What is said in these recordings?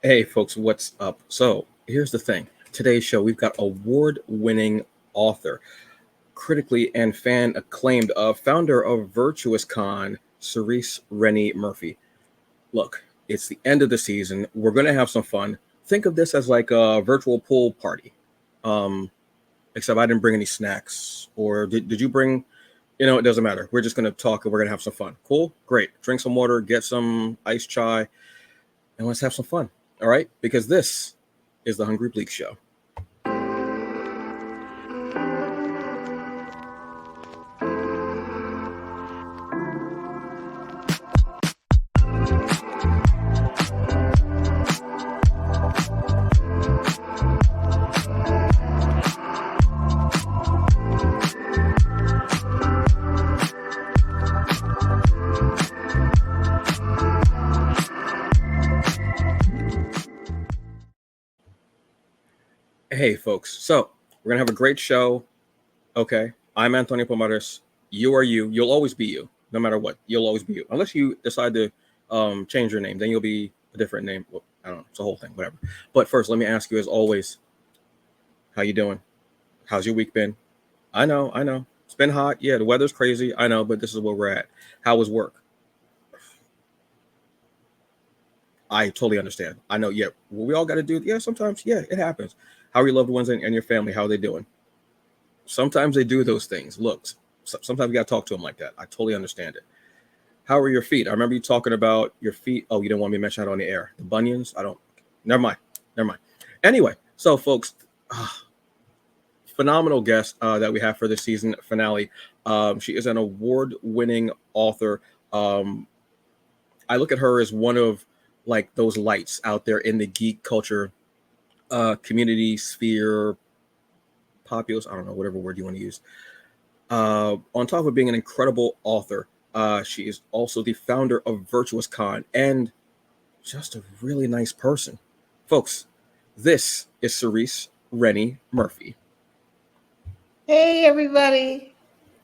Hey, folks, what's up? So, here's the thing. Today's show, we've got award winning author, critically and fan acclaimed, founder of VirtuousCon, Cerece Rennie Murphy. Look, it's the end of the season. We're going to have some fun. Think of this as like a virtual pool party. Um, Except I didn't bring any snacks. Or did you bring? It doesn't matter. We're just going to talk and we're going to have some fun. Cool? Great. Drink some water, get some iced chai, and let's have some fun. All right? Because this is the Hungry Bleek Show. Hey, folks. So, we're going to have a great show. Okay. I'm Antonio Pomares. You are you. You'll always be you, no matter what. You'll always be you. Unless you decide to change your name, then you'll be a different name. Well, I don't know. It's a whole thing, whatever. But first, let me ask you, as always, how you doing? How's your week been? I know. It's been hot. Yeah, the weather's crazy. I know, but this is where we're at. How was work? I totally understand. I know. Yeah, well, we all got to do. Yeah, sometimes. Yeah, it happens. How are your loved ones and your family? How are they doing? Sometimes they do those things. Look, sometimes you got to talk to them like that. I totally understand it. How are your feet? I remember you talking about your feet. Oh, you don't want me to mention that on the air. The bunions? I don't. Never mind. Never mind. Anyway, so folks, phenomenal guest that we have for the season finale. She is an award-winning author. Um, I look at her as one of like those lights out there in the geek culture community sphere, populace. I don't know, whatever word you want to use. On top of being an incredible author, she is also the founder of VirtuousCon and just a really nice person. Folks, this is Cerece Rennie Murphy. Hey, everybody.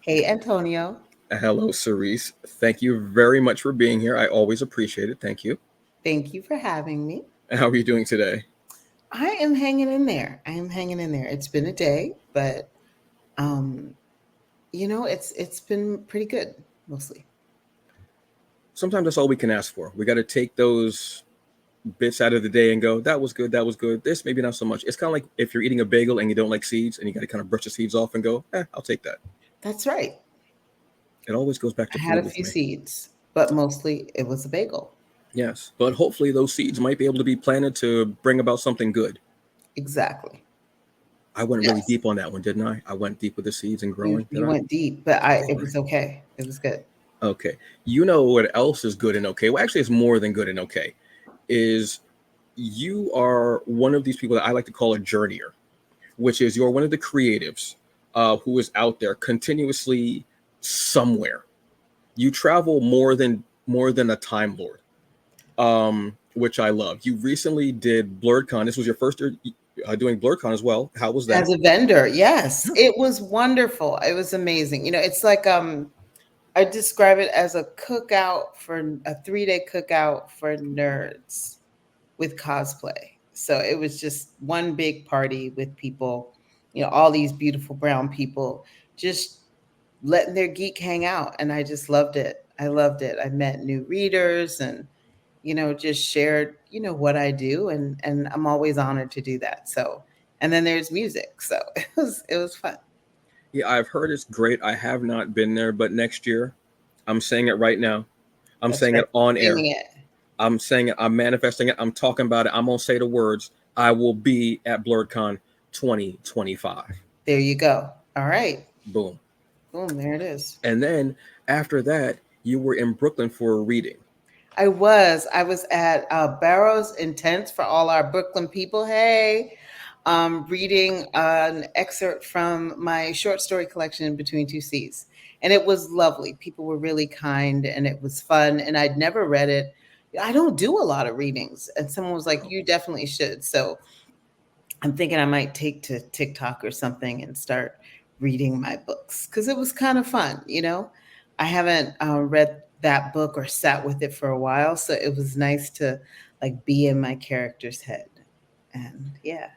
Hey, Antonio. Hello, Cerece. Thank you very much for being here. I always appreciate it. Thank you. Thank you for having me. How are you doing today? I am hanging in there. I am hanging in there. It's been a day, but um, it's been pretty good mostly. Sometimes that's all we can ask for. We got to take those bits out of the day and go, that was good, that was good. This maybe not so much. It's kind of like if you're eating a bagel and you don't like seeds and you got to kind of brush the seeds off and go, I'll take that. That's right. It always goes back to I had food a with few me. seeds, but mostly it was a bagel. Yes, but hopefully those seeds might be able to be planted to bring about something good. Exactly. I went really Yes. deep on that one, didn't I? I went deep with the seeds and You growing, did you I? went deep, but it Sorry. was okay. It was good. Okay. You know what else is good and okay? Well, actually, it's more than good and okay. Is you are one of these people that I like to call a journeyer, which is you're one of the creatives who is out there continuously somewhere. You travel more than a time lord, which I love. You recently did BlurredCon. This was your first year doing BlurredCon as well. How was that? As a vendor, yes, Yeah. it was wonderful. It was amazing. It's like I describe it as a cookout for a 3-day cookout for nerds with cosplay. So it was just one big party with people, all these beautiful brown people just letting their geek hang out. And I just loved it. I loved it. I met new readers and, just shared, what I do. And I'm always honored to do that. So, and then there's music. So it was fun. Yeah, I've heard it's great. I have not been there, but next year, I'm saying it right now. I'm That's saying right. it on air. Singing it. I'm saying it. I'm manifesting it. I'm talking about it. I'm gonna say the words. I will be at BlurredCon 2025. There you go. All right. Boom. Boom. There it is. And then after that, you were in Brooklyn for a reading. I was at Barrows Intense for all our Brooklyn people. Hey, reading an excerpt from my short story collection, Between Two Seas. And it was lovely. People were really kind and it was fun. And I'd never read it. I don't do a lot of readings. And someone was like, Oh, you definitely should. So I'm thinking I might take to TikTok or something and start reading my books because it was kind of fun. I haven't read that book or sat with it for a while. So it was nice to like be in my character's head. And yeah.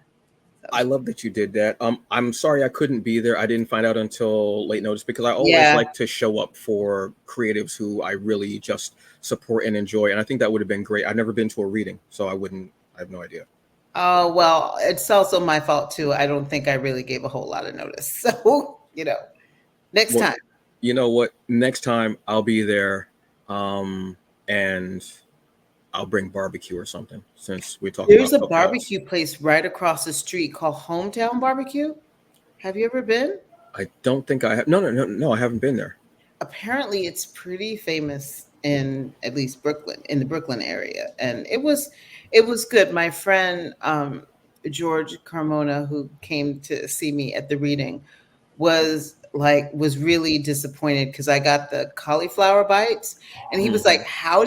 I love that you did that. I'm sorry I couldn't be there. I didn't find out until late notice because I always Yeah. like to show up for creatives who I really just support and enjoy. And I think that would have been great. I've never been to a reading, so I have no idea. Oh, well, it's also my fault too. I don't think I really gave a whole lot of notice. So, next Well, time. you know what? Next time I'll be there, and I'll bring barbecue or something since we're talking There's about a cookouts. barbecue place right across the street called Hometown Barbecue. Have you ever been? I don't think I have. No, no, no, no. I haven't been there. Apparently it's pretty famous in at least Brooklyn, in the Brooklyn area. And it was good. My friend George Carmona, who came to see me at the reading, was really disappointed because I got the cauliflower bites. And he was like, Mhm. a how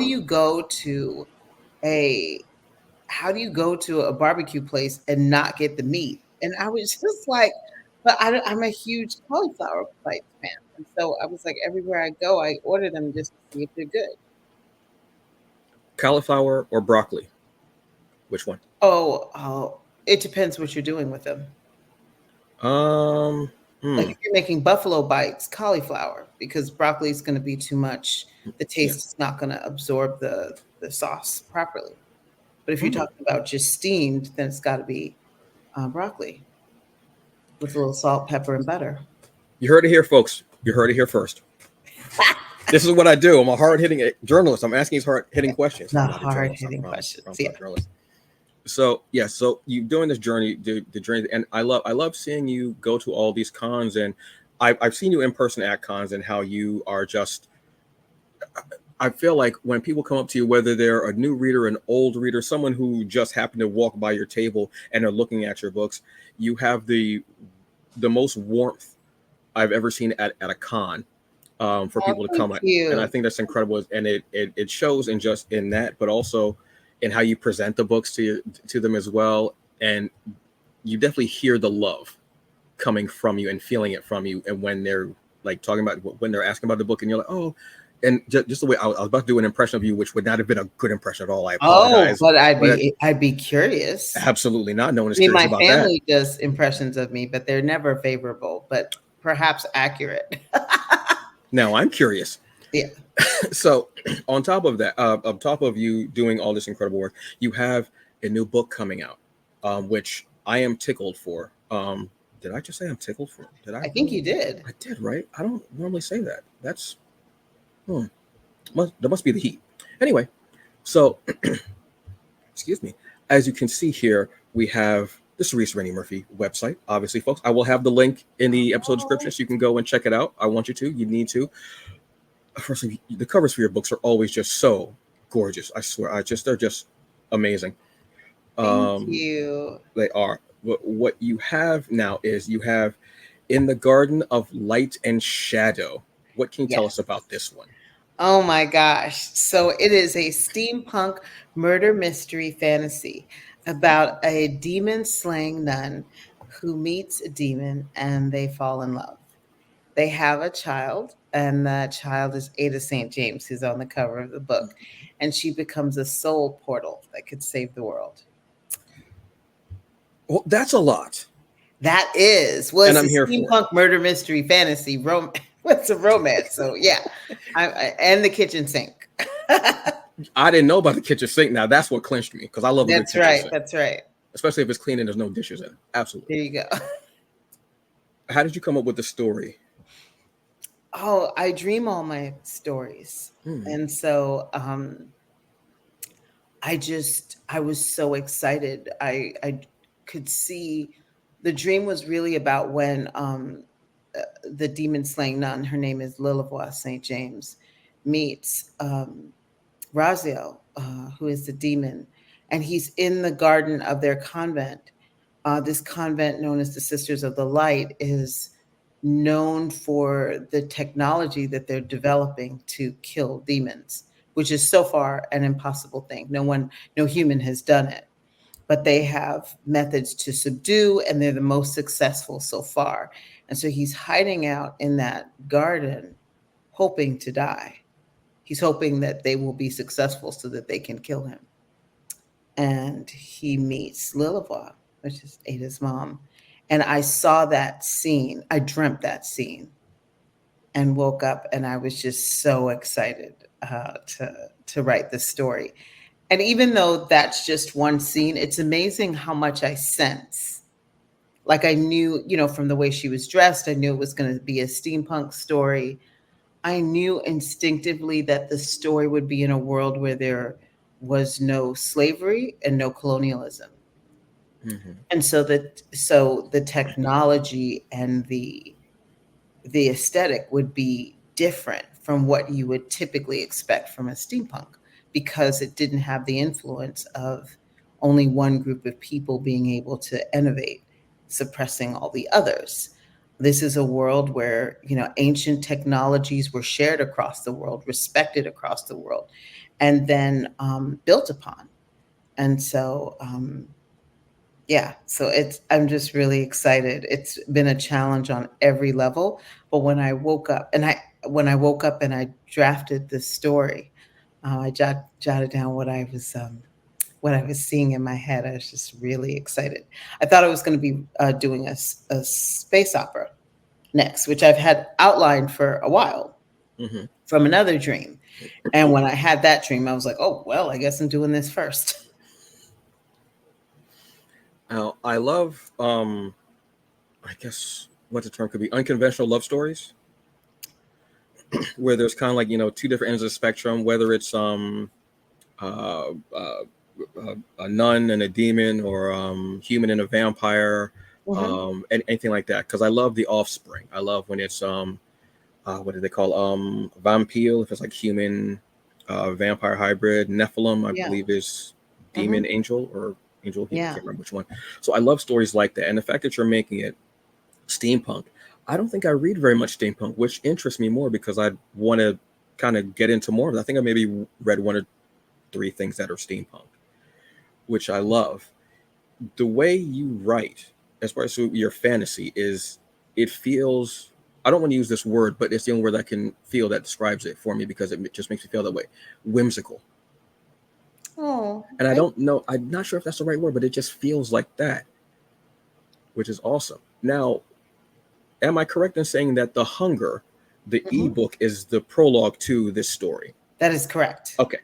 do you go to a barbecue place and not get the meat? And I was just like, but I'm a huge cauliflower bites fan. And so I was like, everywhere I go, I order them just to see if they're good. Cauliflower or broccoli? Which one? Oh, it depends what you're doing with them. Um, Like hmm. if you're making buffalo bites, cauliflower, because broccoli is going to be too much. The Yeah. taste is not going to absorb the sauce properly. But if you're Hmm. talking about just steamed, then it's got to be broccoli with a little salt, pepper, and butter. You heard it here, folks. You heard it here first. This is what I do. I'm a hard hitting journalist. I'm asking these hard hitting questions. The I'm not a journalist. I hard-hitting promise. I questions. promise I'm Yeah. not a journalist. So yeah, so you doing this journey, the journey, and I love seeing you go to all these cons, and I've seen you in person at cons, and how you are just. I feel like when people come up to you, whether they're a new reader, an old reader, someone who just happened to walk by your table and are looking at your books, you have the most warmth I've ever seen at a con, for Oh, people to thank come at. And I you. think that's incredible. And it shows in just in that, but also in how you present the books to them as well. And you definitely hear the love coming from you and feeling it from you. And when they're like talking about when they're asking about the book, and you're like, oh, and just the way I was about to do an impression of you, which would not have been a good impression at all. I Oh, apologize, but I'd but be curious. absolutely not. No one I is mean, curious my about that. family does impressions of me, but they're never favorable, but perhaps accurate. Now I'm curious. Yeah. So on top of you doing all this incredible work, you have a new book coming out, which I am tickled for. Did I just say I'm tickled for? Did I I think really? you did. I did, right? I don't normally say that. That's hmm, that must be the heat. Anyway, so excuse me. As you can see here, we have the Cerece Rennie Murphy website. Obviously, folks, I will have the link in the episode description Oh, so you can go and check it out. I want you to. You need to. First, the covers for your books are always just so gorgeous. I swear, they're just amazing. thank Um, you. they are. What you have now is you have In the Garden of Light and Shadow. What can you tell us Yes. about this one? Oh my gosh. So it is a steampunk murder mystery fantasy about a demon slaying nun who meets a demon and they fall in love. They have a child, and that child is Ada St. James, who's on the cover of the book. And she becomes a soul portal that could save the world. Well, that's a lot, That is, well, and it's I'm here a for it. steampunk murder mystery fantasy. What's a romance? So, yeah. And the kitchen sink. I didn't know about the kitchen sink. Now that's what clinched me because I love a good That's kitchen right. sink, That's right. especially if it's clean and there's no dishes in it. Absolutely. There you go. How did you come up with the story? Oh, I dream all my stories. Hmm. And so I was so excited. I could see the dream was really about when the demon slaying nun, her name is Lilavois St. James, meets Raziel, who is the demon, and he's in the garden of their convent. This convent, known as the Sisters of the Light, is known for the technology that they're developing to kill demons, which is so far an impossible thing. No human has done it, but they have methods to subdue, and they're the most successful so far. And so he's hiding out in that garden, hoping to die. he's hoping that they will be successful so that they can kill him. And he meets Lilibwa, which is Ada's mom. And I saw that scene. I dreamt that scene and woke up, and I was just so excited to write this story. And even though that's just one scene, it's amazing how much I sense. Like I knew, from the way she was dressed, I knew it was going to be a steampunk story. I knew instinctively that the story would be in a world where there was no slavery and no colonialism. Mm-hmm. And so the technology and the aesthetic would be different from what you would typically expect from a steampunk, because it didn't have the influence of only one group of people being able to innovate, suppressing all the others. This is a world where, ancient technologies were shared across the world, respected across the world, and then built upon. And so, yeah, so I'm just really excited. It's been a challenge on every level. But when I woke up and I drafted this story, I jotted down what I was seeing in my head. I was just really excited. I thought I was going to be doing a space opera next, which I've had outlined for a while Mm-hmm. from another dream. And when I had that dream, I was like, oh, well, I guess I'm doing this first. Now, I love, I guess what the term could be, unconventional love stories, where there's kind of like, two different ends of the spectrum, whether it's uh, uh, a nun and a demon, or human and a vampire, Mm-hmm. and anything like that. Because I love the offspring. I love when it's what do they call vampire? If it's like human vampire hybrid. Nephilim, I Yeah. believe, is Mm-hmm. demon angel or angel human. I Yeah. can't remember which one. So I love stories like that, and the fact that you're making it steampunk. I don't think I read very much steampunk, which interests me more because I want to kind of get into more of it. I think I maybe read one or three things that are steampunk, which I love. The way you write, as far as your fantasy, is it feels. I don't want to use this word, but it's the only word I can feel that describes it for me because it just makes me feel that way. Whimsical. Oh, And I don't know, I'm not sure if that's the right word, but it just feels like that, which is awesome. Now, am I correct in saying that the mhm. ebook, is the prologue to this story? That is correct. Okay.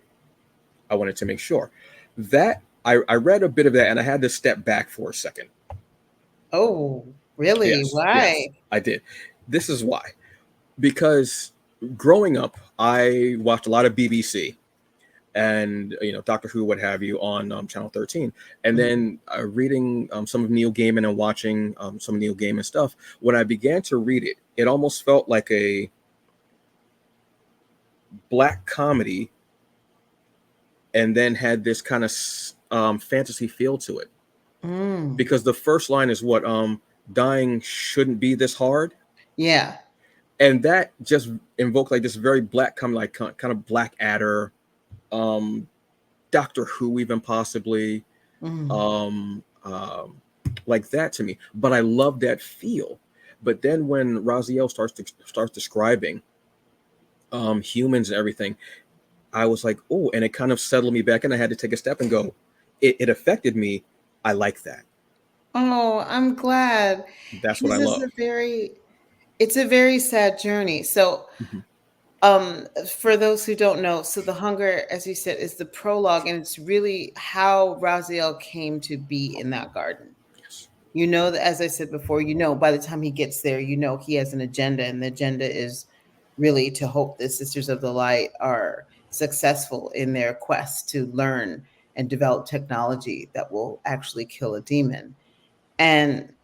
I wanted to make sure. That I read a bit of that and I had to step back for a second. Oh, really? Yes, Why? I did. This is why. Because growing up, I watched a lot of BBC and Doctor Who, what have you, on Channel 13, and Mhm. then reading some of Neil Gaiman and watching some of Neil Gaiman stuff. When I began to read it, it almost felt like a black comedy, and then had this kind of fantasy feel to it. Mm. Because the first line is what dying shouldn't be this hard, Yeah. and that just invoked like this very black comedy, like kind of Blackadder, um, Doctor Who, even possibly. Mm. um, um, like that to me. But I love that feel. But then when Raziel starts describing humans and everything, I was like, oh, and it kind of settled me back, and I had to take a step and go, it affected me. I like that. Oh, I'm glad. That's what I This is love. it's a very sad journey. So, Mhm. for those who don't know, so the hunger, as you said, is the prologue, and it's really how Raziel came to be in that garden. Yes. That, as I said before, by the time he gets there, he has an agenda, and the agenda is really to hope the Sisters of the Light are successful in their quest to learn and develop technology that will actually kill a demon. And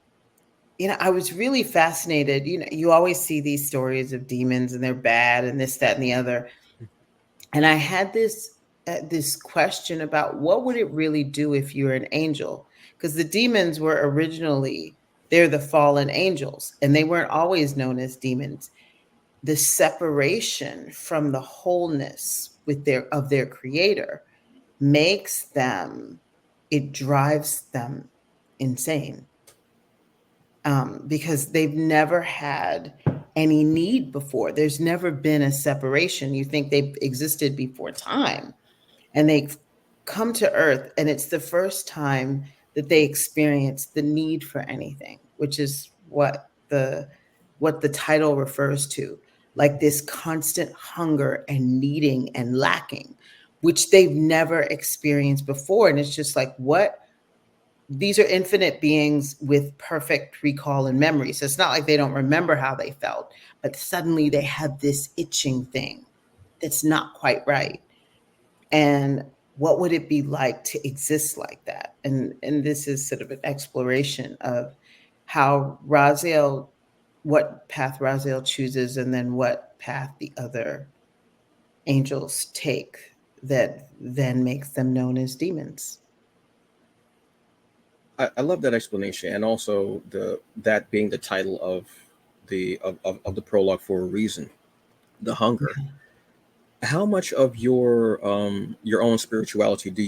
I was really fascinated. You always see these stories of demons and they're bad and this, that, and the other. And I had this question about what would it really do if you're an angel? Because the demons were originally, they're the fallen angels, and they weren't always known as demons. The separation from the wholeness of their creator makes them, it drives them insane, because they've never had any need before. There's never been a separation. You think they've existed before time, and they come to Earth, and it's the first time that they experience the need for anything, which is what the title refers to, like this constant hunger and needing and lacking, which they've never experienced before. And it's just like, what? These are infinite beings with perfect recall and memory. So it's not like they don't remember how they felt, but suddenly they have this itching thing that's not quite right. And what would it be like to exist like that? And this is sort of an exploration of how Raziel, what path Raziel chooses, and then what path the other angels take that then makes them known as demons. I love that explanation, and also that being the title of the prologue for a reason, the hunger. How much of your own spirituality do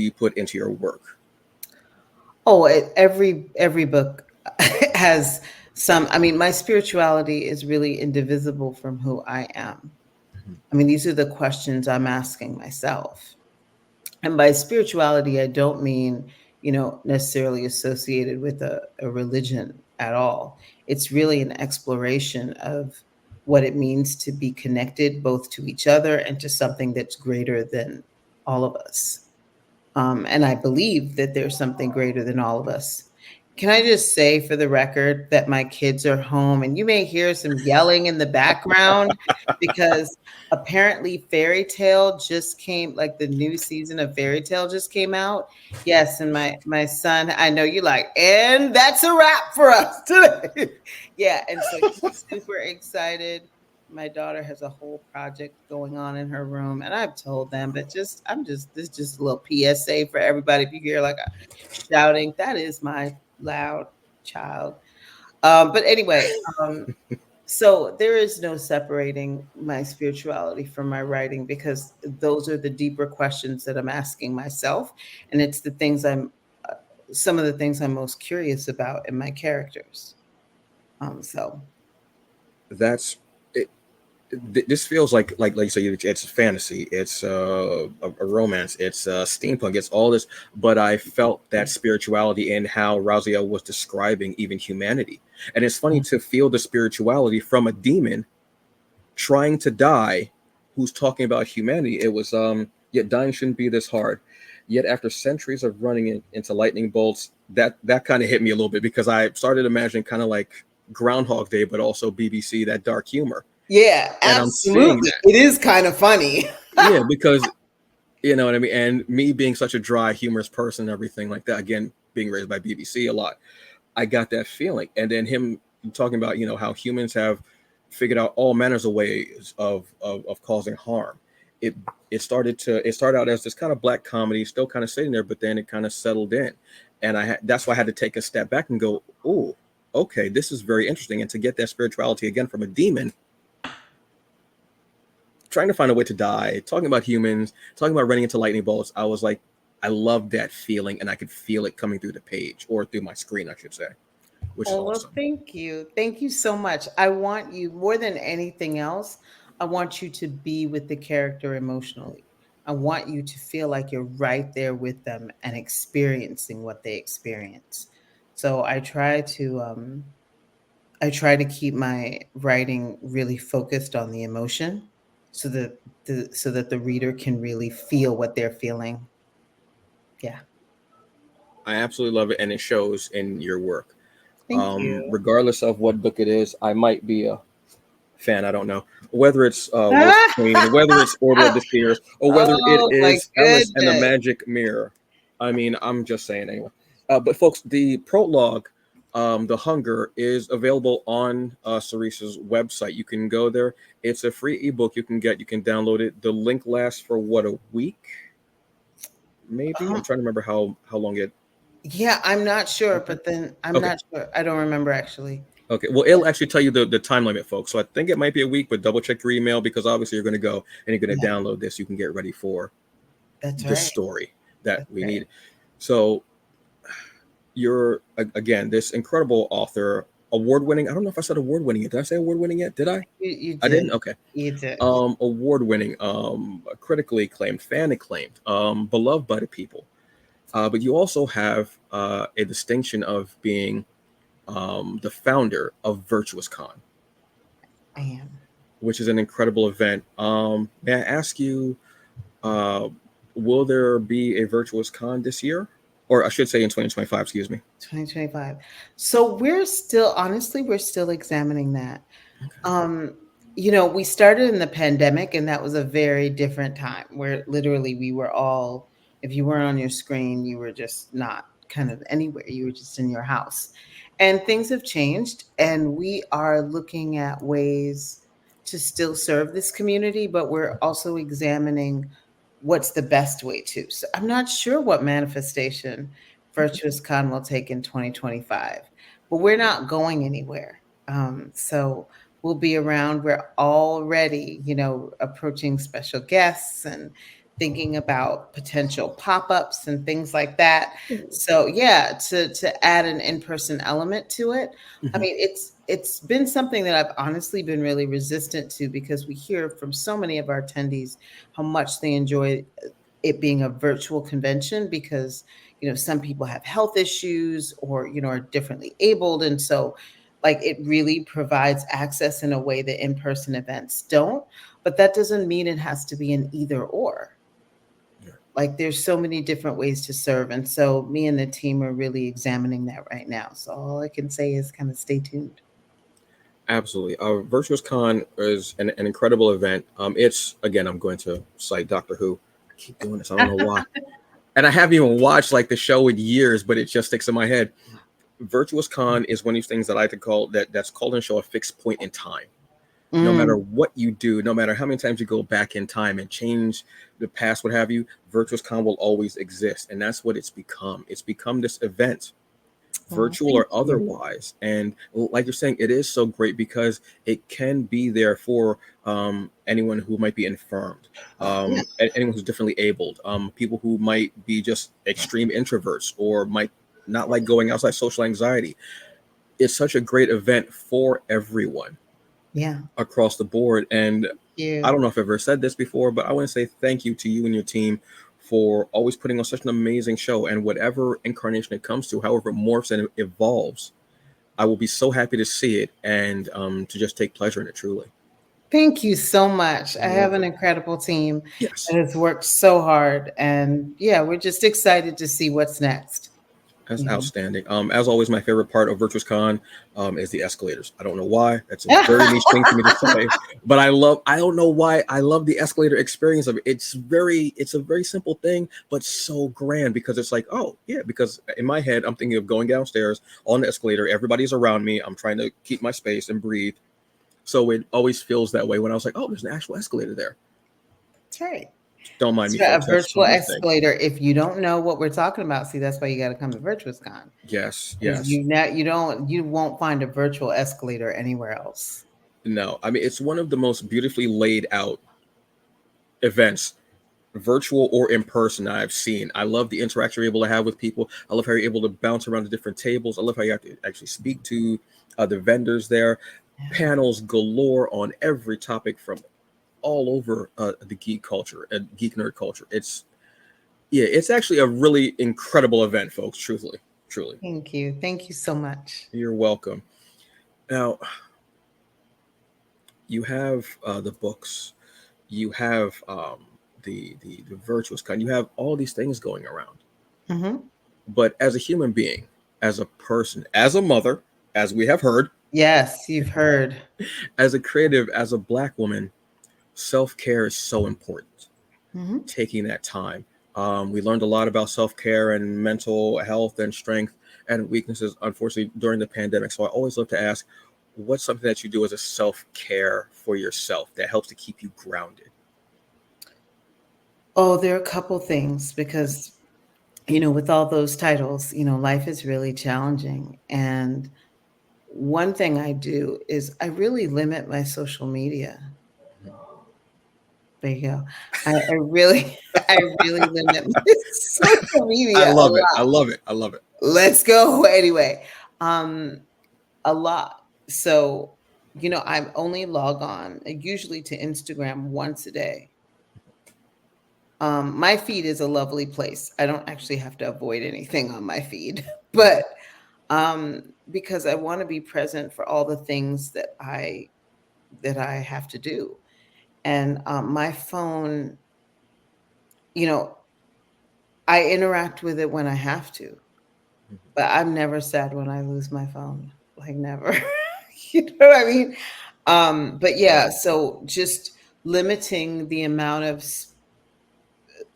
you put into your work? Oh, every book has some. I mean, my spirituality is really indivisible from who I am. I mean, these are the questions I'm asking myself. And by spirituality, I don't mean, necessarily associated with a religion at all. It's really an exploration of what it means to be connected both to each other and to something that's greater than all of us. And I believe that there's something greater than all of us. Can I just say for the record that my kids are home and you may hear some yelling in the background because apparently Fairy Tale just came, like the new season of Fairy Tale just came out. Yes, and my son, I know you like, and that's a wrap for us today. Yeah, and so he's super excited. My daughter has a whole project going on in her room, and I've told them, but this is just a little PSA for everybody. If you hear like a shouting, that is my loud child. But anyway, so there is no separating my spirituality from my writing because those are the deeper questions that I'm asking myself, and it's the things some of the things I'm most curious about in my characters. So That's it. This feels like you said, it's fantasy, it's a romance, it's steampunk, it's all this. But I felt that spirituality in how Raziel was describing even humanity, and it's funny to feel the spirituality from a demon trying to die, who's talking about humanity. It was yet dying shouldn't be this hard. Yet after centuries of running into lightning bolts, that kind of hit me a little bit because I started imagining kind of like Groundhog Day, but also BBC, that dark humor. yeah, And I'm seeing absolutely, that. it is kind of funny. Yeah, because you know what I mean. And me being such a dry, humorous person, and everything like that. Again, being raised by BBC a lot, I got that feeling. And then him talking about how humans have figured out all manners of ways of causing harm. It it started out as this kind of black comedy, still kind of sitting there, but then it kind of settled in, and that's why I had to take a step back and go, oh, okay, this is very interesting. And to get that spirituality again from a demon trying to find a way to die, talking about humans, talking about running into lightning bolts. I was like, I love that feeling, and I could feel it coming through the page or through my screen, I should say, which is Oh, well, awesome. thank you. Thank you so much. I want you more than anything else. I want you to be with the character emotionally. I want you to feel like you're right there with them and experiencing what they experience. So I try to keep my writing really focused on the emotion so that the reader can really feel what they're feeling. Yeah. I absolutely love it, and it shows in your work. Thank you. Regardless of what book it is, I might be a fan. I don't know whether it's Wolf Queen, whether it's Order of the Spheres, or whether it Oh my is Alice and the goodness. Magic Mirror. I mean, I'm just saying anyway. But folks, the prologue, The Hunger, is available on Cerece's website. You can go there. It's a free ebook you can get. You can download it. The link lasts for what, a week? Maybe. I'm Um, trying to remember how long it. yeah, I'm not sure, Okay. but then I'm Okay. not sure. I don't remember actually. Okay, well, it'll actually tell you the time limit, folks. So I think it might be a week, but double check your email because obviously you're going to go and you're going to Yeah, download this. You can get ready for that's the right. story that That's we right. need. So you're again this incredible author. award winning. I don't know if I said award winning yet. Did I say award winning yet? Did I? You I did. didn't. Okay. You did. Award winning, critically acclaimed, fan acclaimed, beloved by the people. But you also have a distinction of being the founder of VirtuousCon, I am. which is an incredible event. May I ask you, uh, will there be a VirtuousCon this year? Or I should say in 2025, excuse me. 2025. So we're still, honestly, we're still examining that. Okay. Um, we started in the pandemic, and that was a very different time where literally we were all, if you weren't on your screen, you were just not kind of anywhere. You were just in your house. And things have changed, and we are looking at ways to still serve this community, but we're also examining what's the best way to. So I'm not sure what manifestation VirtuousCon will take in 2025, but we're not going anywhere. So we'll be around. We're already, approaching special guests and thinking about potential pop-ups and things like that. So yeah, to add an in-person element to it. I Mhm. mean, it's been something that I've honestly been really resistant to because we hear from so many of our attendees how much they enjoy it being a virtual convention because some people have health issues or are differently abled, and so like it really provides access in a way that in-person events don't. But that doesn't mean it has to be an either or. Yeah. Like there's so many different ways to serve, and so me and the team are really examining that right now. So all I can say is kind of stay tuned. Absolutely. VirtuousCon is an incredible event. It's, again, I'm going to cite Doctor Who. I keep doing this. I don't know why. And I haven't even watched like the show in years, but it just sticks in my head. VirtuousCon is one of these things that I like to call that's called in a show a fixed point in time. No matter Mm, what you do, no matter how many times you go back in time and change the past, what have you, VirtuousCon will always exist. And that's what it's become. It's become this event, well, virtual thank or you. otherwise. And like you're saying, it is so great because it can be there for anyone who might be infirmed, Yeah. anyone who's differently abled, people who might be just extreme introverts or might not like going outside, social anxiety. It's such a great event for everyone Yeah. across the board. And Thank I don't you. know if I've ever said this before, but I want to say thank you to you and your team for always putting on such an amazing show. And whatever incarnation it comes to, however it morphs and evolves, I will be so happy to see it and to just take pleasure in it truly. Thank you so much. I You're have an welcome. incredible team Yes. that has worked so hard. And yeah, we're just excited to see what's next. That's You outstanding. As always, my favorite part of VirtuousCon is the escalators. I don't know why. That's a very know? niche thing for me to say, but I don't know why. I love the escalator experience of it. It's a very simple thing, but so grand because it's like, oh, yeah, because in my head, I'm thinking of going downstairs on the escalator. Everybody's around me. I'm trying to keep my space and breathe. So it always feels that way when I was like, oh, there's an actual escalator there. That's right. Don't mind me, It's a folks. That's virtual just my thing. escalator. If you don't know what we're talking about, see, that's why you got to come to VirtuousCon Yes, because yes. you won't find a virtual escalator anywhere else. No, I mean, it's one of the most beautifully laid out events, virtual or in person, that I've seen. I love the interaction you're able to have with people. I love how you're able to bounce around the different tables. I love how you have to actually speak to the vendors there. Yeah. Panels galore on every topic from all over the geek culture and geek nerd culture. It's actually a really incredible event, folks. Truthfully, truly, Thank you. Thank you so much. you're welcome. Now you have the books, you have the virtuous kind, you have all these things going around. Hmm. But as a human being, as a person, as a mother, as we have heard, Yes, you've heard. as a creative, as a Black woman, self care is so important. Hmm. Taking that time. We learned a lot about self care and mental health and strength and weaknesses, unfortunately, during the pandemic. So I always love to ask, what's something that you do as a self care for yourself that helps to keep you grounded? Oh, there are a couple things because, with all those titles, life is really challenging. And one thing I do is I really limit my social media. There you go. I really, I really limit my social I media a love it. I lot. love it. I love it. Let's go anyway. Um, a lot. So, I only log on usually to Instagram once a day. My feed is a lovely place. I don't actually have to avoid anything on my feed, but because I want to be present for all the things that I have to do. And my phone, you know, I interact with it when I have to, but I'm never sad when I lose my phone. Like never. You know what I mean? But yeah, so just limiting the amount of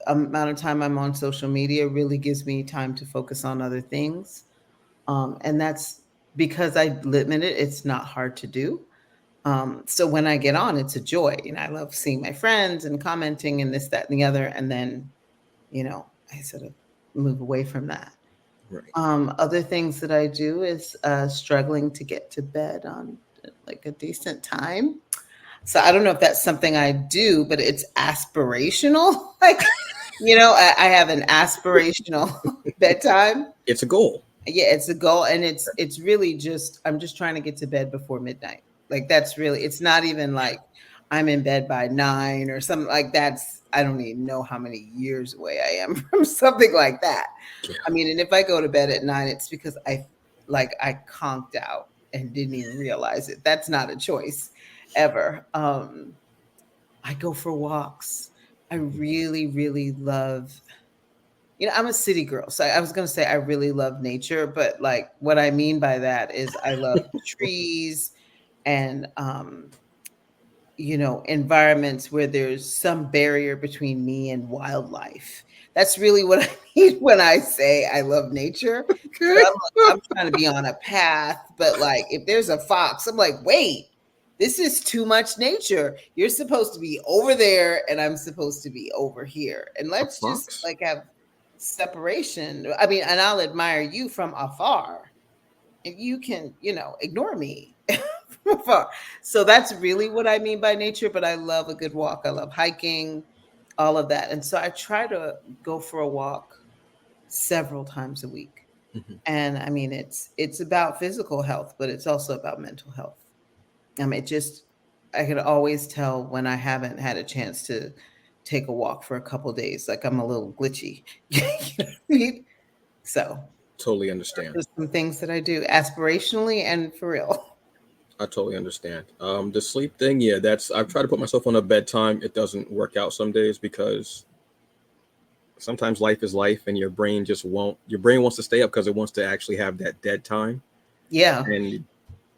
time I'm on social media really gives me time to focus on other things. And that's because I limit it, it's not hard to do. So when I get on, it's a joy. I love seeing my friends and commenting and this, that, and the other. And then, I sort of move away from that. Right. Other things that I do is struggling to get to bed on like a decent time. So I don't know if that's something I do, but it's aspirational. Like, I have an aspirational bedtime. It's a goal. Yeah, it's a goal, and it's really just I'm just trying to get to bed before midnight. Like that's really it's not even like I'm in bed by 9 or something like that's I don't even know how many years away I am from something like that. Yeah. I mean, and if I go to bed at 9, it's because I conked out and didn't even realize it. That's not a choice ever. I go for walks. I really, really love I'm a city girl. So I was going to say I really love nature, but like what I mean by that is I love trees and environments where there's some barrier between me and wildlife. That's really what I mean when I say I love nature. Okay. I'm trying to be on a path, but like if there's a fox, I'm like, wait, this is too much nature. You're supposed to be over there and I'm supposed to be over here. And A let's just fox? like have separation. I mean, and I'll admire you from afar. And you can, ignore me from afar. So that's really what I mean by nature, but I love a good walk. I love hiking, all of that. And so I try to go for a walk several times a week. Mhm. And I mean, it's about physical health, but it's also about mental health. I could always tell when I haven't had a chance to take a walk for a couple of days, like I'm a little glitchy. You know what I mean? So Totally understand. there's some things that I do aspirationally and for real. I totally understand. The sleep thing, yeah, that's I've tried to put myself on a bedtime. It doesn't work out some days because sometimes life is life and your brain wants to stay up because it wants to actually have that dead time. Yeah. And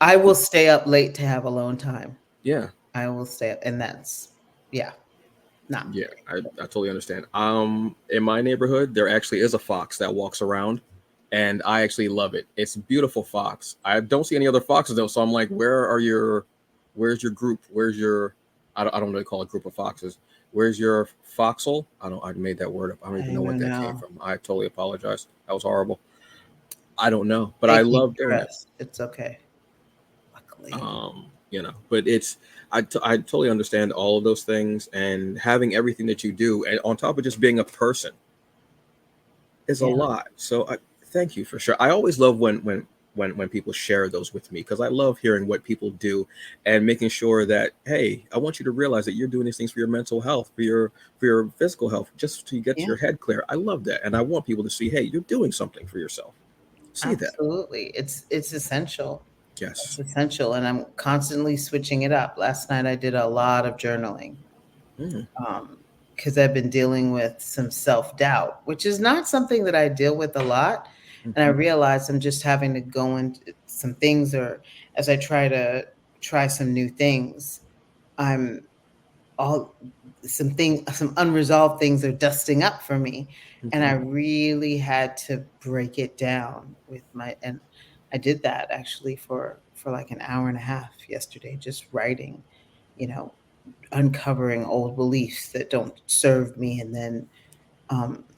I will stay up late to have alone time. yeah, I will stay up, and that's, yeah, not yeah, great. I totally understand. In my neighborhood, there actually is a fox that walks around, and I actually love it. It's a beautiful fox. I don't see any other foxes though, so I'm like, where's your group? I don't know, they call it group of foxes. Where's your foxel? I made that word up. I don't I even know what don't that came know. from. I totally apologize. That was horrible. I don't know, but I Take me love to doing it. rest. It's okay. Luckily. But I totally understand all of those things and having everything that you do, and on top of just being a person is a Yeah. lot. So I thank you for sure. I always love when people share those with me because I love hearing what people do and making sure that hey, I want you to realize that you're doing these things for your mental health, for your physical health, just to get Yeah. your head clear. I love that, and I want people to see hey, you're doing something for yourself. See that? Absolutely. It's essential. It's Yes. essential. And I'm constantly switching it up. Last night I did a lot of journaling. Mm, Because I've been dealing with some self-doubt, which is not something that I deal with a lot. And I mhm, realize I'm just having to go into some things or as I try some new things, I'm all some unresolved things are dusting up for me. And I mhm. really had to break it down and I did that actually for like an hour and a half yesterday, just writing, you know, uncovering old beliefs that don't serve me. And then,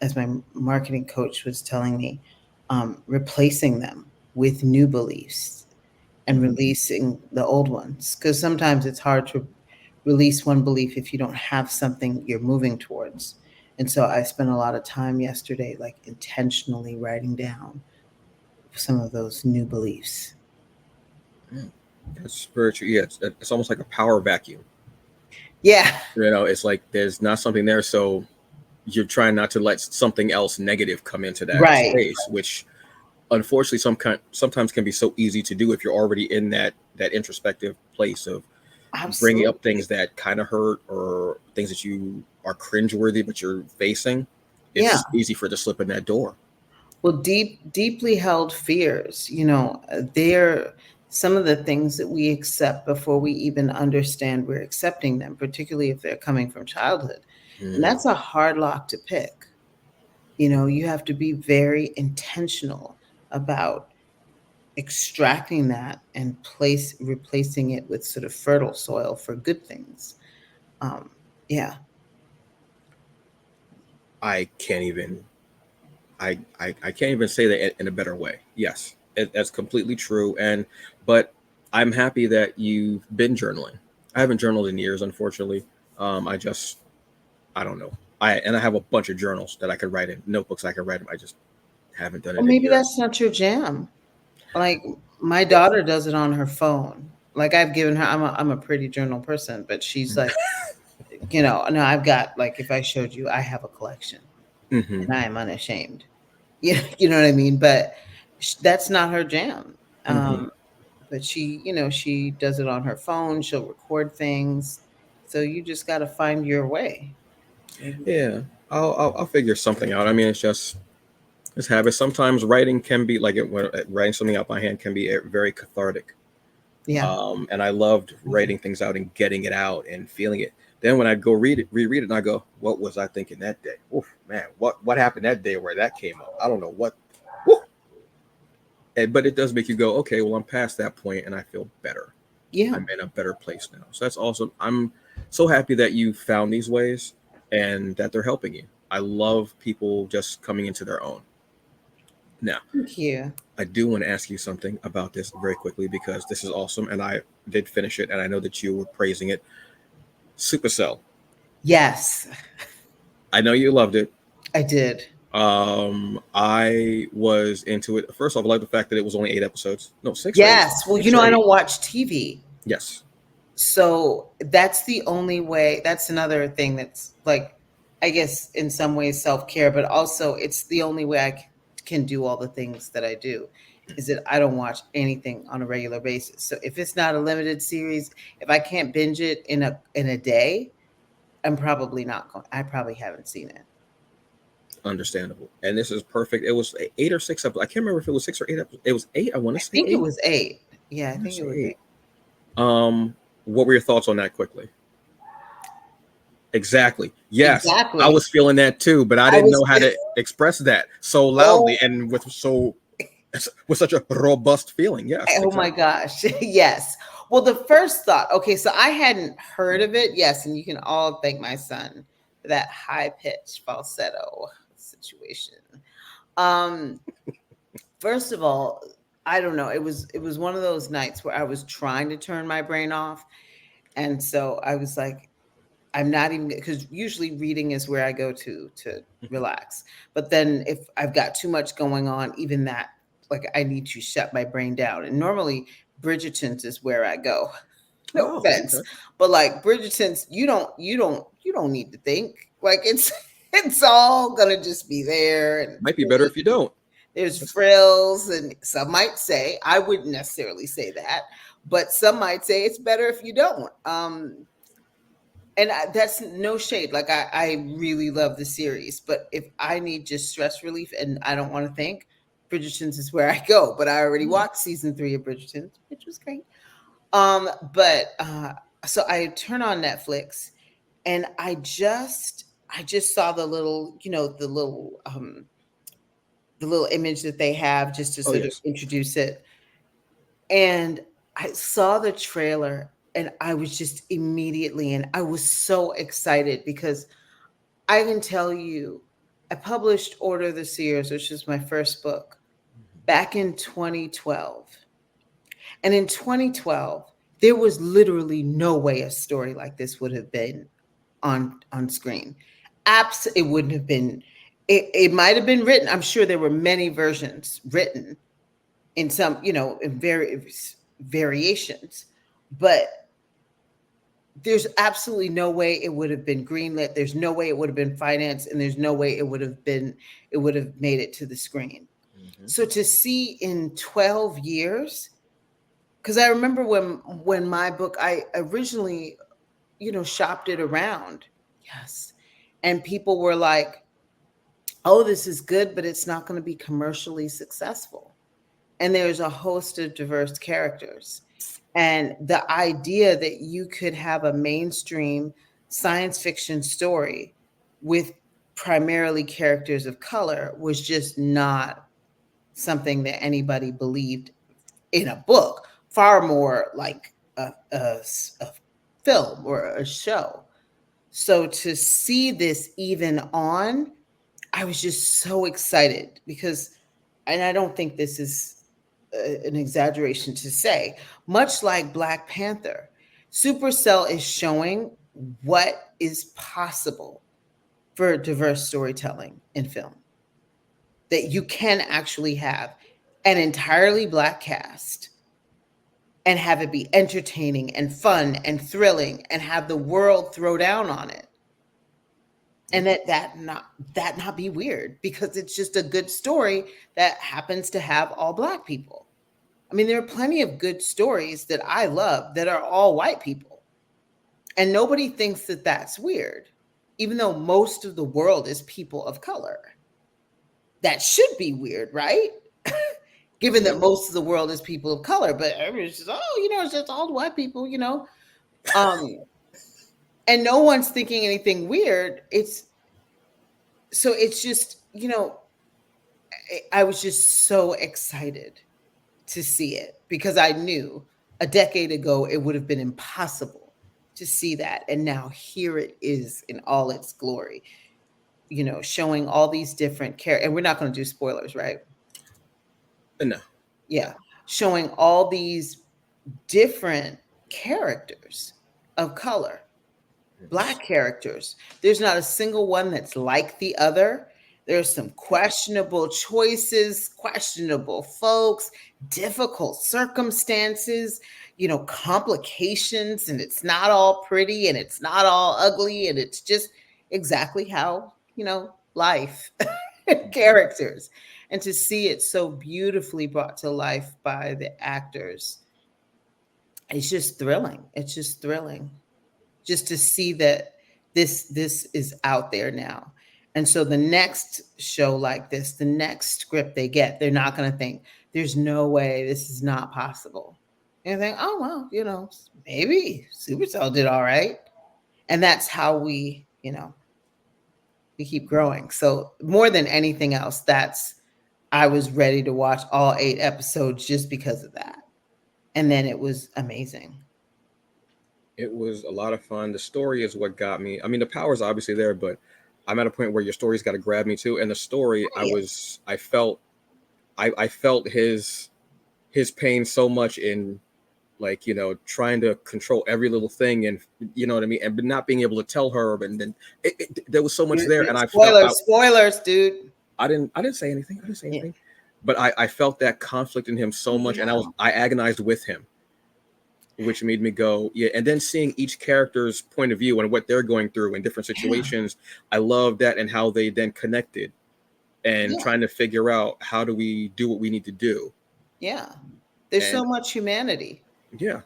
as my marketing coach was telling me, replacing them with new beliefs and Mm. releasing the old ones. Because sometimes it's hard to release one belief if you don't have something you're moving towards. And so I spent a lot of time yesterday, like intentionally writing down some of those new beliefs. Mm. That's spiritual. Yeah, it's almost like a power vacuum. Yeah. It's like there's not something there, so you're trying not to let something else negative come into that Right. space, which unfortunately sometimes can be so easy to do if you're already in that introspective place of bringing up Absolutely. things that kind of hurt or things that you are cringeworthy but you're facing. Yeah. It's easy for it to slip in that door. Well, deeply held fears, they're some of the things that we accept before we even understand we're accepting them, particularly if they're coming from childhood. And Mm. that's a hard lock to pick. You have to be very intentional about extracting that and replacing it with sort of fertile soil for good things. Um, yeah. I can't even I can't even say that in a better way. Yes, that's completely true. But I'm happy that you've been journaling. I haven't journaled in years, unfortunately. I just I don't know. I have a bunch of journals that I could write in notebooks. I could write them. I just haven't done Well, it in maybe years. that's not your jam. Like my daughter does it on her phone. Like I've given her, I'm a pretty journal person, but she's like, no, I've got like if I showed you, I have a collection, Mm-hmm. and I am unashamed. You know what I mean. But that's not her jam. Mm-hmm. But she does it on her phone. She'll record things. So you just got to find your way. Maybe. Yeah, I'll figure something out. I mean, it's habit. Sometimes writing can be like writing something out by hand can be very cathartic. Yeah. And I loved writing things out and getting it out and feeling it. Then when I go reread it, and I go, "What was I thinking that day? Oof, man, what happened that day where that came up? I don't know what." Woo. But it does make you go, "Okay, well, I'm past that point, and I feel better. Yeah. I'm in a better place now." So that's awesome. I'm so happy that you found these ways and that they're helping you. I love people just coming into their own. Now, Thank you. I do want to ask you something about this very quickly because this is awesome, and I did finish it, and I know that you were praising it. Supercell. Yes, I know you loved it. I did. I was into it. First off, I like the fact that it was only 8 episodes. No, six or eight. Yes. Well, Six or I eight. don't watch TV. Yes. So that's the only way. That's another thing that's like, I guess, in some ways self care, but also it's the only way I can do all the things that I do is that I don't watch anything on a regular basis. So if it's not a limited series, if I can't binge it in a day, I'm probably not going. I probably haven't seen it. Understandable. And this is perfect. It was 8 or 6 episodes. I can't remember if it was 6 or 8 episodes. It was eight. I want I to say think it eight. was 8. Yeah, I I want to think it say was 8. eight. What were your thoughts on that quickly? Exactly. Yes, I Exactly. was feeling that too, but I I didn't was know how to express that so loudly oh and with such a robust feeling. Yes, Oh my exactly. gosh. Yes. Well, the first thought, okay, so I hadn't heard of it. Yes, and you can all thank my son for that high pitch falsetto situation. Um, First of all, I don't know. It was one of those nights where I was trying to turn my brain off. And so I was like, I'm not even because usually reading is where I go to relax. But then if I've got too much going on, even that, like I need to shut my brain down. And normally Bridgerton's is where I go. No Oh, offense, okay. but like Bridgerton's, you don't need to think. Like it's it's all gonna just be there and Might be better if you don't. there's That's, frills, and some might say, I wouldn't necessarily say that, but some might say it's better if you don't. And that's no shade. Like I really love the series, but if I need just stress relief and I don't want to think, Bridgerton's is where I go. But I already hmm. watched season 3 of Bridgerton, which was great. But so I turn on Netflix, and I just saw the little image that they have just to Oh sort of yes. introduce it, and I saw the trailer, and I was just immediately in. I was so excited because I can tell you, I published Order of the Seers, which is my first book, back in 2012. And in 2012, there was literally no way a story like this would have been on screen. It wouldn't have been. It might have been written. I'm sure there were many versions written in some, in very variations, but there's absolutely no way it would have been greenlit. There's no way it would have been financed, and there's no way it would have made it to the screen. Mm-hmm. So to see in 12 years, because I remember when my book, I originally, shopped it around. Yes. And people were like, oh, this is good, but it's not going to be commercially successful. And there's a host of diverse characters. And the idea that you could have a mainstream science fiction story with primarily characters of color was just not something that anybody believed in a book, far more like a film or a show. So to see this even on, I was just so excited because, and I don't think this is an exaggeration to say, much like Black Panther, Supercell is showing what is possible for diverse storytelling in film. That you can actually have an entirely Black cast and have it be entertaining and fun and thrilling and have the world throw down on it. And that not be weird, because it's just a good story that happens to have all Black people. I mean, there are plenty of good stories that I love that are all white people. And nobody thinks that that's weird, even though most of the world is people of color. That should be weird, right? Given that most of the world is people of color, but everybody's just, it's just all white people, and no one's thinking anything weird. It's just, I was just so excited to see it, because I knew a decade ago it would have been impossible to see that. And now here it is in all its glory, showing all these different characters. And we're not going to do spoilers, right? No. Yeah. Showing all these different characters of color, Black characters. There's not a single one that's like the other. There's some questionable choices, questionable folks, difficult circumstances, complications, and it's not all pretty and it's not all ugly, and it's just exactly how, life characters. And to see it so beautifully brought to life by the actors, it's just thrilling. It's just thrilling just to see that this is out there now. And so the next show like this, the next script they get, they're not going to think, there's no way, this is not possible. And think, oh, well, maybe Supercell did all right. And that's how we keep growing. So more than anything else, I was ready to watch all 8 episodes just because of that. And then it was amazing. It was a lot of fun. The story is what got me. I mean, the power is obviously there, but I'm at a point where your story's got to grab me too. And the story, I felt his pain so much in, like, trying to control every little thing, and you know what I mean, and not being able to tell her. And then there was so much there, and spoilers, dude. I didn't say anything. But I felt that conflict in him so much, and I agonized with him, which made me go, yeah. And then seeing each character's point of view and what they're going through in different situations, I love that, and how they then connected and trying to figure out, how do we do what we need to do? Yeah. There's so much humanity. Yeah.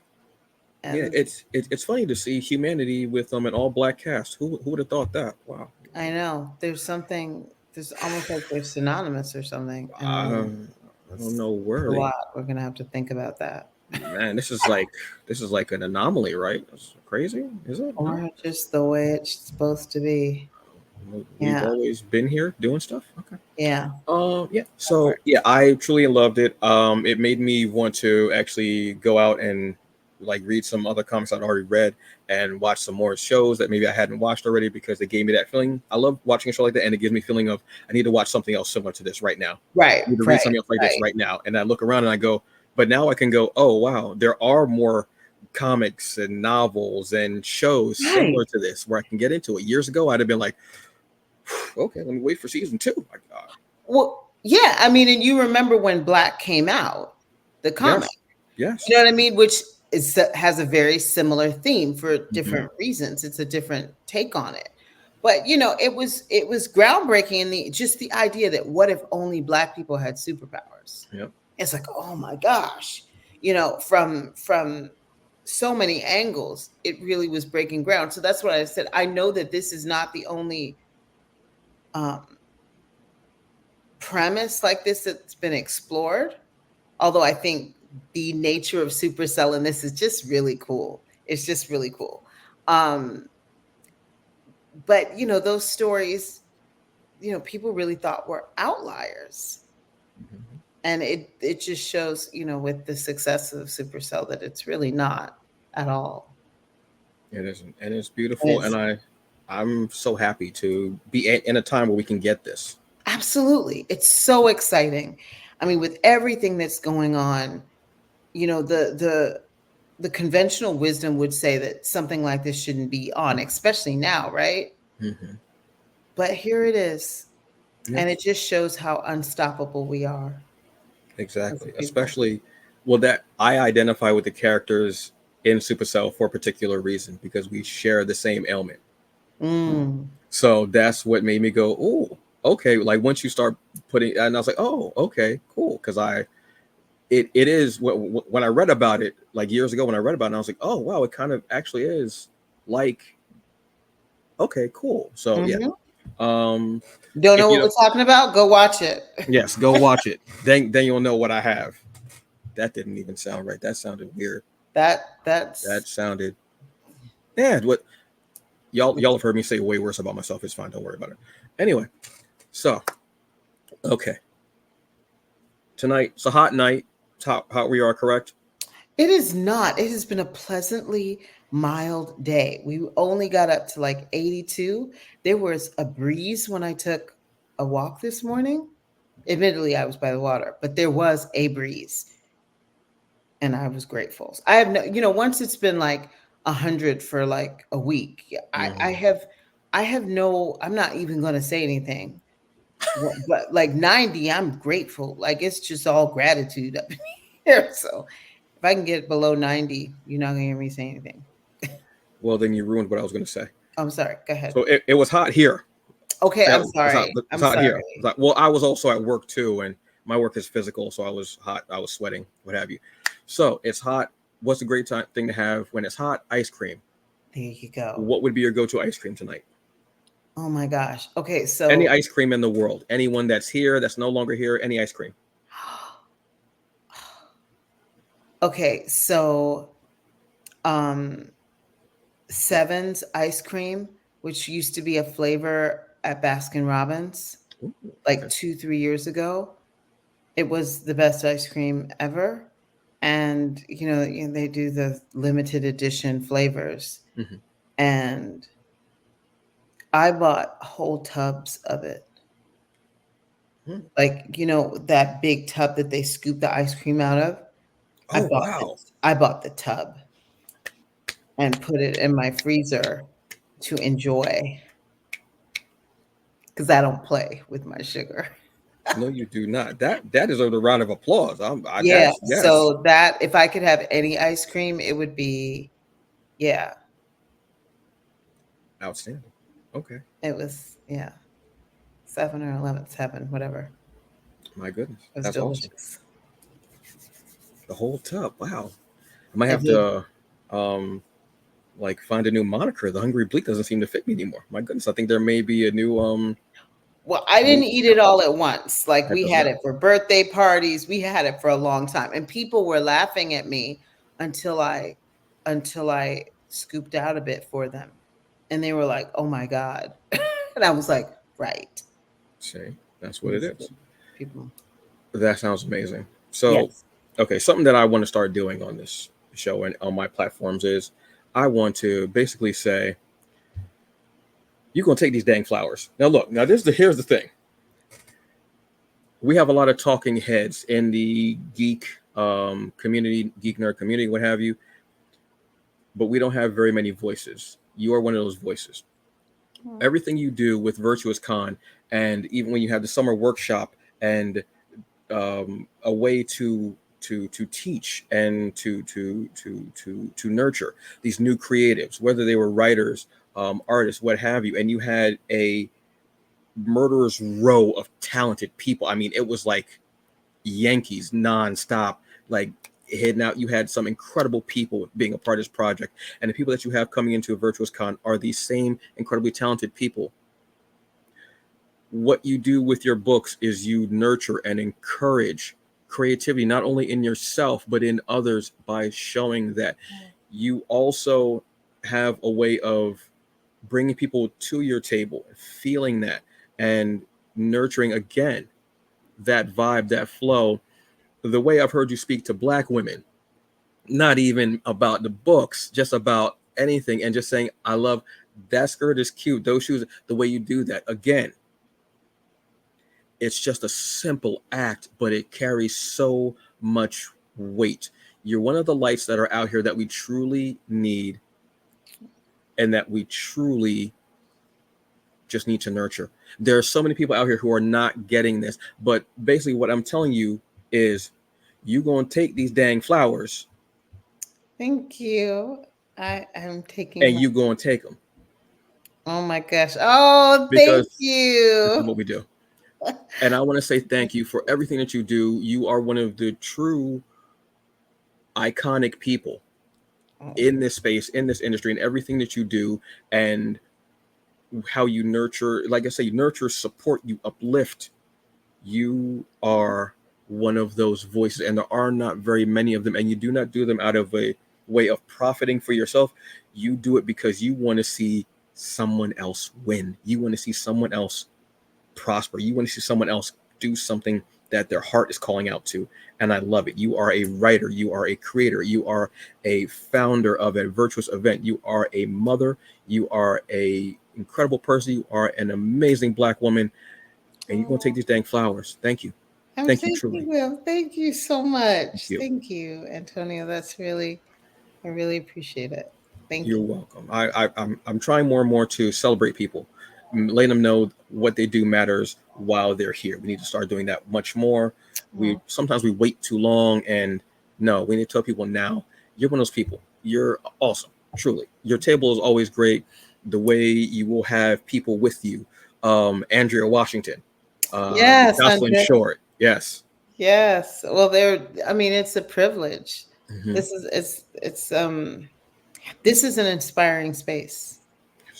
And it's funny to see humanity with an all Black cast. Who would have thought that? Wow. I know. There's almost like they're synonymous or something. I don't know where. A lot. We're gonna have to think about that. Man, this is like an anomaly, right? It's crazy, is it? Or just the way it's supposed to be. We've always been here doing stuff. Okay. Yeah. Yeah. So I truly loved it. It made me want to actually go out and read some other comics I'd already read and watch some more shows that maybe I hadn't watched already, because they gave me that feeling. I love watching a show like that, and it gives me a feeling of, I need to watch something else similar to this right now. Right. I need to read something else like this right now. And I look around and I go, but now I can go, oh wow, there are more comics and novels and shows similar to this where I can get into it. Years ago, I'd have been like, okay, let me wait for season 2. My God. Well, yeah. I mean, and you remember when Black came out, the comic. Yes. You know what I mean? Which has a very similar theme for Mhm. different reasons. It's a different take on it. But it was groundbreaking in just the idea that what if only Black people had superpowers? Yep. It's like, oh my gosh, from so many angles, it really was breaking ground. So that's what I said. I know that this is not the only um, premise like this that's been explored. Although I think the nature of Supercell in this is just really cool. It's just really cool. Um, but those stories, people really thought were outliers. Mhm. And it just shows, with the success of Supercell, that it's really not at all. It isn't, and it's beautiful, and It's I'm so happy to be in a time where we can get this. absolutely, it's so exciting. I mean, with everything that's going on, the conventional wisdom would say that something like this shouldn't be on, especially now, right? Hmm. But here it is. Yeah, And it just shows how unstoppable we are as a exactly. people. Especially, well, that I identify with the characters in Supercell for a particular reason because we share the same ailment. Mm. So that's what made me go, oh, okay. Like once you start putting, and I was like, oh, okay, cool. Because it is when I read about it like years ago when I read about it, I was like, oh wow, it kind of actually is like okay, cool. So yeah. Hmm. Um, Don't if know what you we're talking about? Go watch it. yes, go watch it. Then you'll know what I have. That didn't even sound right. That sounded weird. That's That sounded yeah. What y'all have heard me say way worse about myself. It's fine. Don't worry about it. Anyway, so okay, tonight it's a hot night. It's hot we are correct. it is not. It has been a pleasantly mild day. We only got up to like 82. There was a breeze when I took a walk this morning. Admittedly, I was by the water, but there was a breeze. And I was grateful. I have no, once it's been like 100 for like a week, I Hmm. have, I have no. I'm not even going to say anything. But like 90, I'm grateful. Like it's just all gratitude up here. So if I can get below 90, you're not going to hear me say anything. Well, then you ruined what I was going to say. I'm sorry. Go ahead. So it was hot here. Okay, I'm It's hot. sorry. It's I'm hot here. sorry. It's hot. Well, I was also at work too, and my work is physical, so I was hot. I was sweating, what have you. So it's hot. What's a great thing to have when it's hot? Ice cream. There you go. What would be your go-to ice cream tonight? Oh my gosh. Okay, Any so ice cream in the world. Anyone that's here, that's no longer here. Any ice cream. okay, so um Seven's ice cream, which used to be a flavor at Baskin Robbins Ooh, like okay. 2, 3 years ago. It was the best ice cream ever. And, they do the limited edition flavors. Hmm. And I bought whole tubs of it. Like, that big tub that they scoop the ice cream out of. I Oh bought it. wow. I bought the tub and put it in my freezer to enjoy because I don't play with my sugar. No, you do not. That deserves a round of applause. Yeah, That's yes, so that if I could have any ice cream, it would be, yeah, outstanding. Okay, it was, yeah, 7 or 11, 7, whatever. my goodness, It was that's awesome. delicious. The whole tub. Wow. I might I have did. to um like find a new moniker. The Hungry Bleak doesn't seem to fit me anymore. My goodness, I think there may be a new Well, I didn't bleak eat show. it all at once. Like That we does had not. it for birthday parties. We had it for a long time. And people were laughing at me until I until I scooped out a bit for them. And they were like, "Oh my God." And I was like, "Right." See, that's what it These is. people. That sounds amazing. So, Yes. okay, something that I want to start doing on this show and on my platforms is I want to basically say, you're gonna take these dang flowers. Now look, now here's the thing. We have a lot of talking heads in the geek community, geek nerd community, what have you, but we don't have very many voices. You are one of those voices. Everything you do with Virtuous Con, and even when you have the summer workshop and a way to to teach and to nurture these new creatives, whether they were writers, artists, what have you. And you had a murderer's row of talented people. I mean, it was like Yankees nonstop, like heading out. You had some incredible people being a part of this project, and the people that you have coming into a VirtuousCon are these same incredibly talented people. What you do with your books is you nurture and encourage creativity, not only in yourself but in others, by showing that you also have a way of bringing people to your table, feeling that, and nurturing again that vibe, that flow. The way I've heard you speak to Black women, not even about the books, just about anything, and just saying, I love that skirt is cute, those shoes, the way you do that. Again, it's just a simple act, but it carries so much weight. You're one of the lights that are out here that we truly need and that we truly just need to nurture. There are so many people out here who are not getting this, but basically what I'm telling you is you going to take these dang flowers. Thank you. I am taking And you go and take them. Oh my gosh. Oh, Because thank you. this is what we do. And I want to say thank you for everything that you do. You are one of the true iconic people in this space, in this industry, and everything that you do, and how you nurture, like I say, you nurture, support, you uplift. You are one of those voices, and there are not very many of them, and you do not do them out of a way of profiting for yourself. You do it because you want to see someone else win. You want to see someone else prosper. You want to see someone else do something that their heart is calling out to. And I love it. You are a writer. You are a creator. You are a founder of a virtuous event. You are a mother. You are a incredible person. You are an amazing Black woman. And you're going to take these dang flowers. Thank you. Thank you, truly. Thank you so much. Thank you, Antonio. That's really, I really appreciate it. Thank you. You're welcome. I'm trying more and more to celebrate people, letting them know what they do matters while they're here. We need to start doing that much more. Sometimes we wait too long, and no, we need to tell people now. You're one of those people. You're awesome, truly. Your table is always great. The way you will have people with you, Andrea Washington, yes, Jocelyn Short, yes, yes. Well, I mean, it's a privilege. Mm-hmm. This is an inspiring space.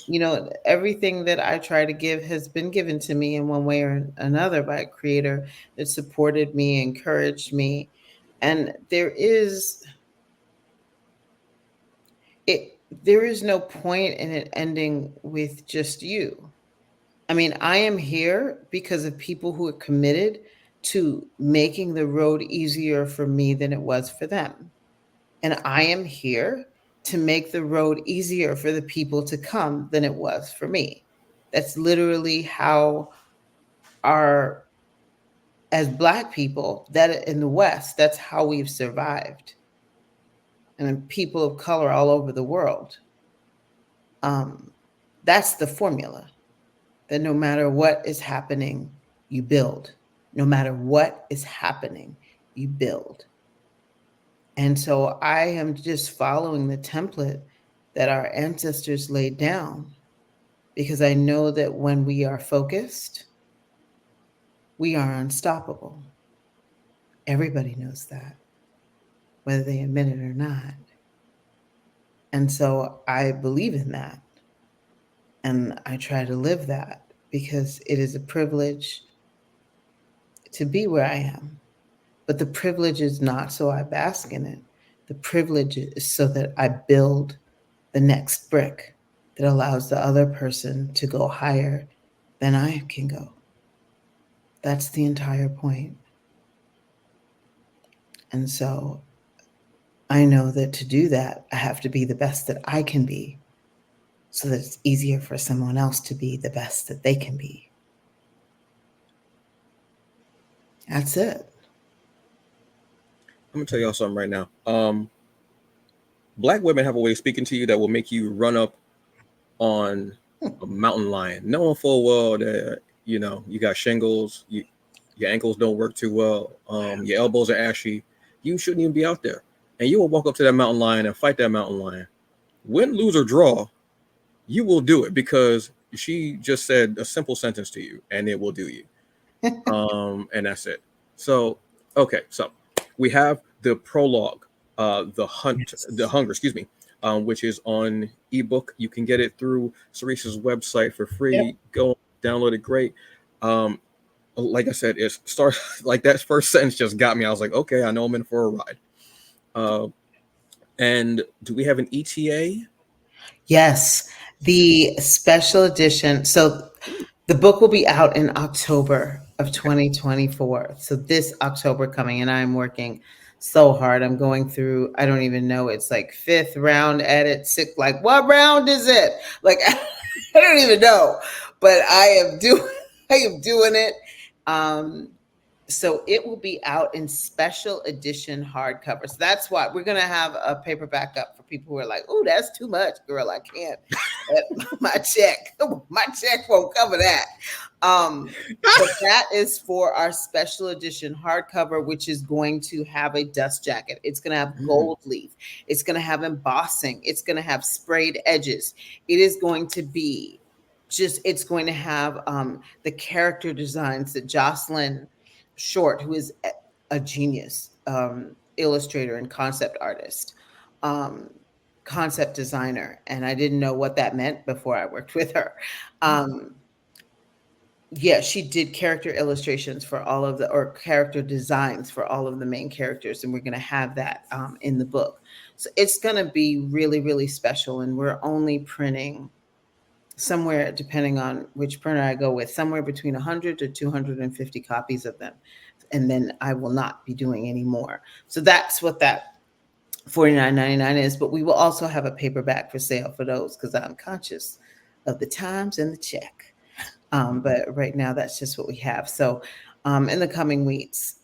You know, everything that I try to give has been given to me in one way or another by a creator that supported me, encouraged me. And there is no point in it ending with just you. I mean, I am here because of people who are committed to making the road easier for me than it was for them. And I am here to make the road easier for the people to come than it was for me. That's literally how as Black people, that in the West, that's how we've survived. And people of color all over the world. That's the formula, that no matter what is happening, you build. No matter what is happening, you build. And so I am just following the template that our ancestors laid down, because I know that when we are focused, we are unstoppable. Everybody knows that, whether they admit it or not. And so I believe in that. And I try to live that, because it is a privilege to be where I am. But the privilege is not so I bask in it. The privilege is so that I build the next brick that allows the other person to go higher than I can go. That's the entire point. And so I know that to do that, I have to be the best that I can be, so that it's easier for someone else to be the best that they can be. That's it. I'm gonna tell y'all something right now. Black women have a way of speaking to you that will make you run up on a mountain lion, knowing full well that you got shingles, your ankles don't work too well, your elbows are ashy, you shouldn't even be out there. And you will walk up to that mountain lion and fight that mountain lion. Win, lose, or draw, you will do it because she just said a simple sentence to you and it will do you. And that's it. So, okay, so we have the prologue, the hunger, excuse me, which is on ebook. You can get it through Cerece's website for free. Yep. Go download it. Great. Like I said, it starts like that first sentence just got me. I was like, okay, I know I'm in for a ride. And do we have an ETA? Yes, the special edition. So the book will be out in October of 2024. So this October coming, and I'm working so hard. I'm going through, I don't even know, it's like fifth round edit, sixth, like what round is it? Like I don't even know, but I am doing it. So it will be out in special edition hardcover. So that's why we're going to have a paperback up for people who are like, oh, that's too much, girl. I can't. my check won't cover that. But that is for our special edition hardcover, which is going to have a dust jacket. It's going to have gold leaf. It's going to have embossing. It's going to have sprayed edges. It is going to be it's going to have the character designs that Jocelyn Short, who is a genius illustrator and concept artist, concept designer, and I didn't know what that meant before I worked with her. Yeah, she did character illustrations for all of or character designs for all of the main characters, and we're going to have that in the book. So it's going to be really, really special, and we're only printing somewhere, depending on which printer I go with, somewhere between 100 to 250 copies of them. And then I will not be doing any more. So that's what that $49.99 is. But we will also have a paperback for sale for those because I'm conscious of the times and the check. But right now, that's just what we have. So in the coming weeks,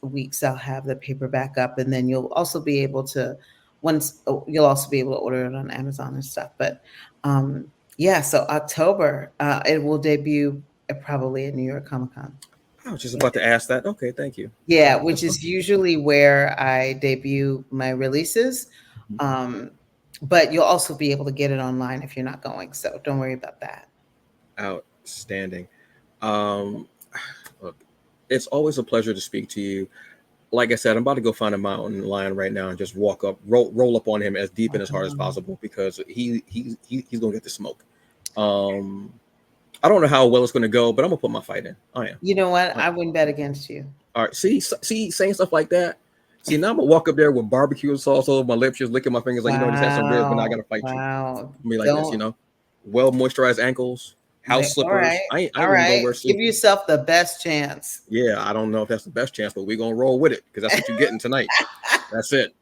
I'll have the paperback up, and then you'll also be able to order it on Amazon and stuff. But yeah, so October, it will debut probably at New York Comic Con. I was just about to ask that. Okay, thank you. Yeah, which is usually where I debut my releases. But you'll also be able to get it online if you're not going. So don't worry about that. Outstanding. Look, it's always a pleasure to speak to you. Like I said, I'm about to go find a mountain lion right now and just walk up, roll up on him as deep and as hard as possible because he's gonna get the smoke. I don't know how well it's gonna go, but I'm gonna put my fight in. I am. You know what? I wouldn't bet against you. All right. See, saying stuff like that. See, now I'm gonna walk up there with barbecue sauce all over my lips, just licking my fingers like, just had some ribs, but now I gotta fight you. I'll be like this, well moisturized ankles. House slippers. All right. I ain't gonna wear slippers. Give yourself the best chance. Yeah, I don't know if that's the best chance, but we're gonna roll with it because that's what you're getting tonight. That's it.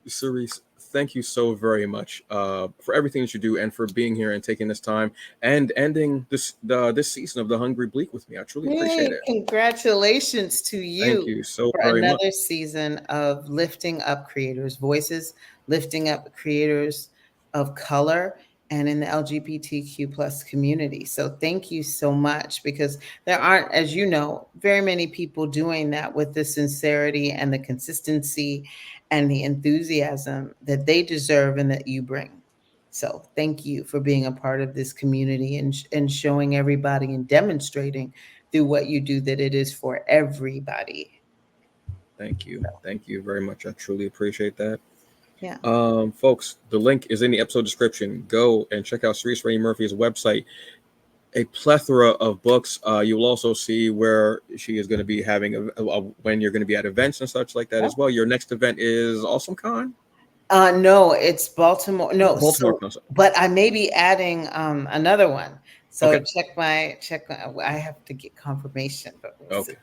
Cerece, thank you so very much for everything that you do and for being here and taking this time and ending this season of the Hungry Bleak with me. I truly appreciate it. Congratulations to you. Thank you so for very another much. season of lifting up creators' voices, lifting up creators of color and in the LGBTQ plus community. So thank you so much because there aren't, as you know, very many people doing that with the sincerity and the consistency and the enthusiasm that they deserve and that you bring. So thank you for being a part of this community and showing everybody and demonstrating through what you do that it is for everybody. Thank you. Thank you very much. I truly appreciate that. Yeah. Folks, the link is in the episode description. Go and check out Cerece Rennie Murphy's website. A plethora of books. You'll also see where she is going to be having when you're going to be at events and such like that as well. Your next event is AwesomeCon? No, it's Baltimore. No, Baltimore. But I may be adding another one. So okay. check my. I have to get confirmation. But we'll see.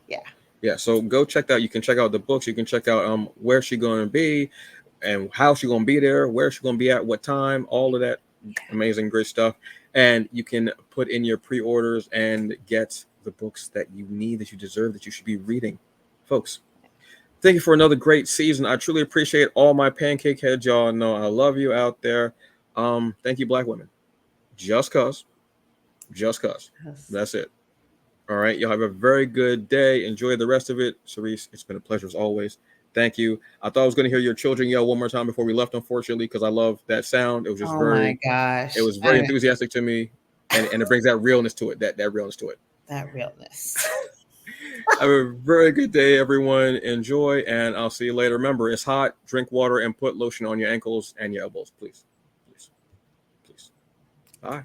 Yeah. So go check that. You can check out the books. You can check out where she's going to be, and how she's going to be there, where she's going to be at, what time, all of that amazing, great stuff. And you can put in your pre-orders and get the books that you need, that you deserve, that you should be reading. Folks, thank you for another great season. I truly appreciate all my pancake heads. Y'all know I love you out there. Thank you, Black women. Just cause. Yes. That's it. All right. Y'all have a very good day. Enjoy the rest of it. Cerece, it's been a pleasure as always. Thank you. I thought I was going to hear your children yell one more time before we left, unfortunately, because I love that sound. It was just Oh my gosh. it was very enthusiastic to me, and it brings that realness to it. That realness to it. That realness. Have a very good day, everyone. Enjoy, and I'll see you later. Remember, it's hot. Drink water and put lotion on your ankles and your elbows, please. Please. Please. Bye.